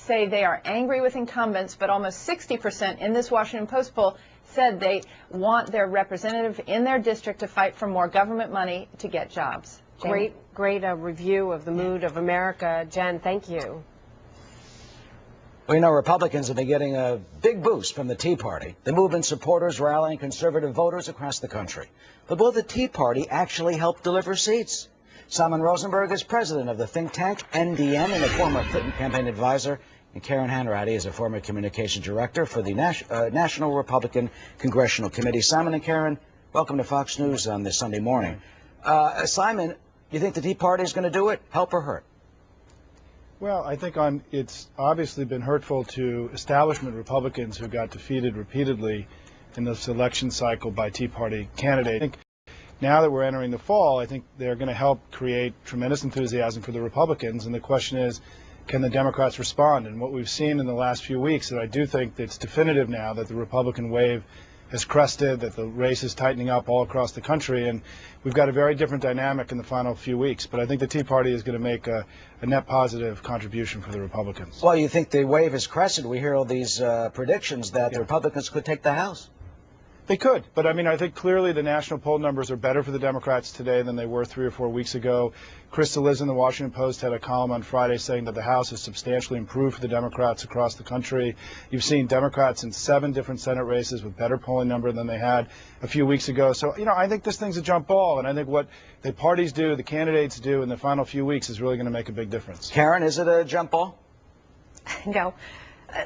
say they are angry with incumbents, but almost 60% in this Washington Post poll said they want their representative in their district to fight for more government money to get jobs. Great review of the mood of America. Jen, thank you. Well, you know, Republicans have been getting a big boost from the Tea Party. The movement's supporters rallying conservative voters across the country. But will the Tea Party actually help deliver seats? Simon Rosenberg is president of the think tank NDN and a former Clinton campaign advisor. And Karen Hanratty is a former communications director for the National Republican Congressional Committee. Simon and Karen, welcome to Fox News on this Sunday morning. Simon, you think the Tea Party is going to do it, help or hurt? Well, I think it's obviously been hurtful to establishment Republicans who got defeated repeatedly in this election cycle by Tea Party candidates. I think now that we're entering the fall, I think they're going to help create tremendous enthusiasm for the Republicans, and the question is, can the Democrats respond? And what we've seen in the last few weeks, that I do think that it's definitive now that the Republican wave has crested, that the race is tightening up all across the country, and we've got a very different dynamic in the final few weeks. But I think the Tea Party is going to make a net positive contribution for the Republicans. Well, you think the wave is crested? We hear all these predictions that the Republicans could take the House. They could, but I mean, I think clearly the national poll numbers are better for the Democrats today than they were 3 or 4 weeks ago. Krista Liz in the Washington Post had a column on Friday saying that the House has substantially improved for the Democrats across the country. You've seen Democrats in 7 different Senate races with better polling number than they had a few weeks ago. So, you know, I think this thing's a jump ball, and I think what the parties do, the candidates do in the final few weeks is really going to make a big difference. Karen, is it a jump ball? No.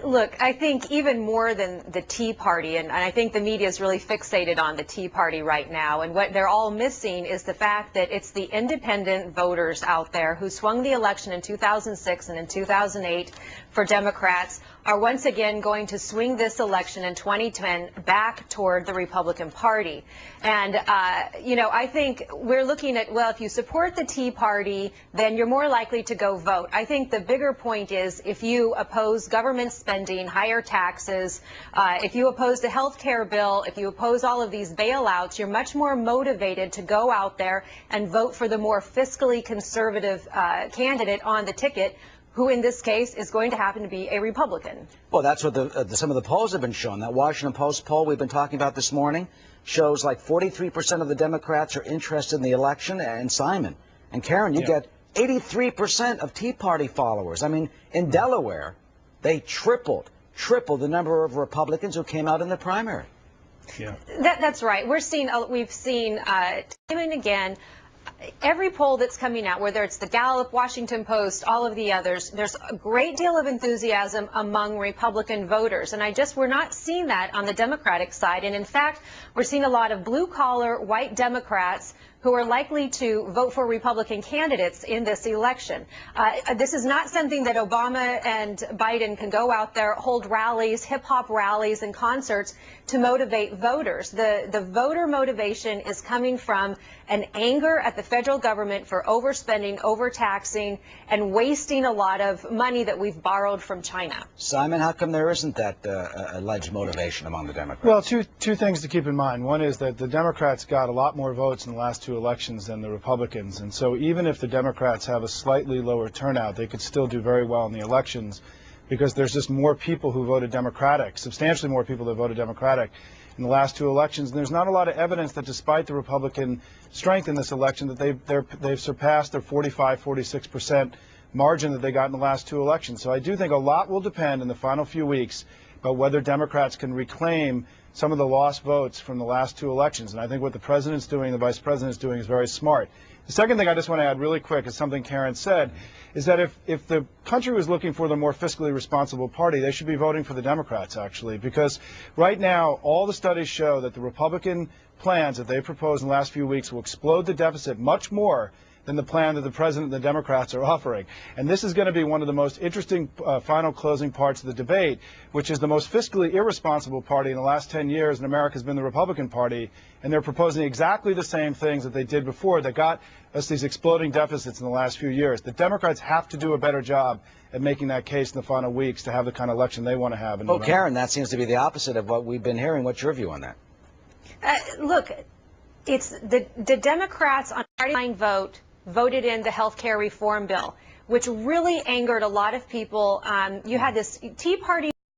Look, I think even more than the Tea Party, and I think the media is really fixated on the Tea Party right now, and what they're all missing is the fact that it's the independent voters out there who swung the election in 2006 and in 2008 for Democrats are once again going to swing this election in 2010 back toward the Republican Party. And, you know, I think we're looking at, well, if you support the Tea Party, then you're more likely to go vote. I think the bigger point is if you oppose government spending, higher taxes, if you oppose the health care bill, if you oppose all of these bailouts, you're much more motivated to go out there and vote for the more fiscally conservative candidate on the ticket, who in this case is going to happen to be a Republican. Well, that's what some of the polls have been showing. That Washington Post poll we've been talking about this morning shows like 43% of the Democrats are interested in the election. And Simon and Karen, you get 83% of Tea Party followers. I mean, in Delaware, they tripled the number of Republicans who came out in the primary. Yeah, that's right. We've seen time and again. Every poll that's coming out, whether it's the Gallup, Washington Post, all of the others, there's a great deal of enthusiasm among Republican voters. And we're not seeing that on the Democratic side. And in fact, we're seeing a lot of blue-collar white Democrats who are likely to vote for Republican candidates in this election. This is not something that Obama and Biden can go out there, hold rallies, hip-hop rallies and concerts to motivate voters. The voter motivation is coming from an anger at the federal government for overspending, overtaxing, and wasting a lot of money that we've borrowed from China. Simon, how come there isn't that alleged motivation among the Democrats? well, two things to keep in mind. One is that the Democrats got a lot more votes in the last 2 elections than the Republicans, and so even if the Democrats have a slightly lower turnout, they could still do very well in the elections because there's just more people who voted Democratic, substantially more people that voted Democratic in the last 2 elections. And there's not a lot of evidence that despite the Republican strength in this election that they've surpassed their 45-46% margin that they got in the last 2 elections. So I do think a lot will depend in the final few weeks about whether Democrats can reclaim some of the lost votes from the last 2 elections. And I think what the president's doing, the vice president's doing is very smart. The second thing I just want to add really quick is something Karen said, is that if the country was looking for the more fiscally responsible party, they should be voting for the Democrats, actually, because right now all the studies show that the Republican plans that they proposed in the last few weeks will explode the deficit much more than the plan that the president and the Democrats are offering. And this is going to be one of the most interesting final closing parts of the debate, which is the most fiscally irresponsible party in the last 10 years in America has been the Republican Party, and they're proposing exactly the same things that they did before that got us these exploding deficits in the last few years. The Democrats have to do a better job at making that case in the final weeks to have the kind of election they want to have in November. Karen, that seems to be the opposite of what we've been hearing. What's your view on that? Look, it's the Democrats on Friday night voted in the health care reform bill. which really angered a lot of people. You had this Tea Party